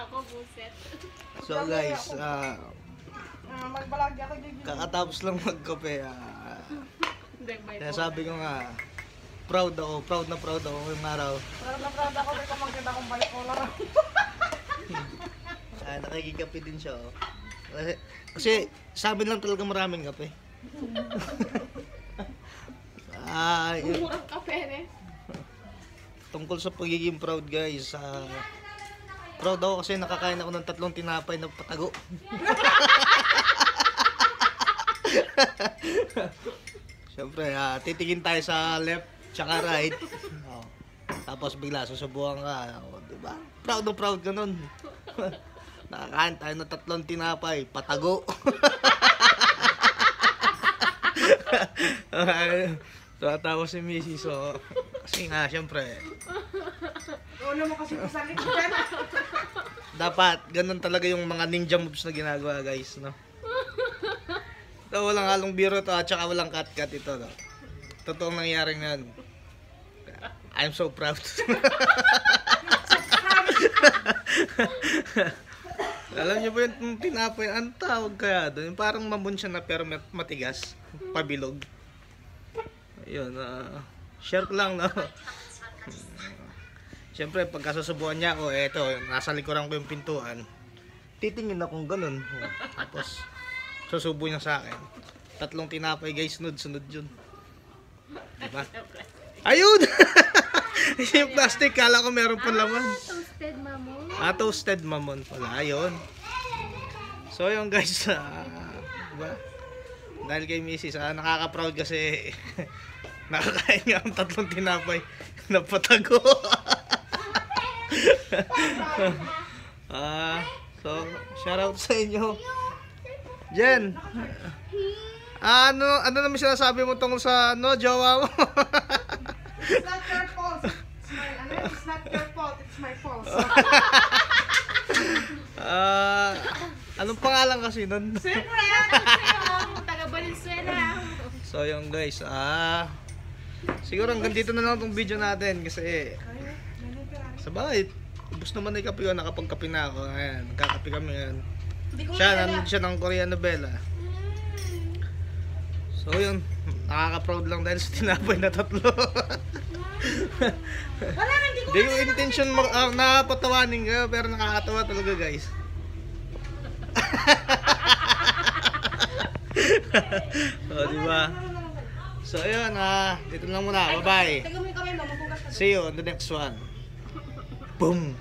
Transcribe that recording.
ako, buset. So guys, magbalagi ako gigil. kakatapos lang magkape. Kaya sabi ko nga, proud na proud ako ngayong araw. Proud na proud ako, dito magkita akong balik ko lang. Nakikikape din siya. Oh. Kasi sa amin lang talaga maraming kape. Murang kape eh. Tungkol sa pagiging proud guys, proud ako kasi nakakain ako ng 3 tinapay na patago. Siyempre, titingin tayo sa left tsaka right. Tapos bigla susubukan ka, diba? Proud ka nun. Nakakain tayo ng 3 tinapay, patago. Tatawa si Missy, so kasi nga, syempre Ulo mo kasi pasalit dyan. dapat, ganun talaga yung mga ninja moves na ginagawa guys, no? So, walang halong biro to, at saka walang cut-cut ito, no? Totoong nangyari nga, I'm so proud. Alam niyo ba yung tinapay, ang tawag kaya doon? Yung parang mamon siya na pero matigas, pabilog. Ayun, share ko lang, no? Siyempre, pagkasusubuan niya ako, eto, nasa likuran ko yung pintuan. Titingin akong ganun. Tapos, susubo niya sa akin. 3 tinapay guys, sunod yun. Diba? Ayun! Yung plastic, kala ko meron pa laman. Toasted mamon. Toasted mamon pala, ayun. So yun guys, diba? Dahil kay Mrs. Nakaka-proud kasi nakakain nga ang 3 tinapay na patago. So, shoutout sa inyo. Jen, ano naman sinasabi mo tungkol sa jowa mo? It's not your fault. It's not your fault, it's my fault. Anong pangalan kasi nun? Secret! Taga Valenzuela. So yun guys, siguro hanggang dito na lang itong video natin kasi sa bahay, ubos naman na yung kape ko, nakapagkape na ako. Ayan, nagkakape kami ngayon. Nanonood siya ng Korean novela. So yun, nakaka-proud lang dahil sa tinapay na 3. Hindi ko intention napatawanin ka, pero nakakatawa talaga guys. So diba? So yun, dito lang muna, bye bye. See you on the next one. Boom!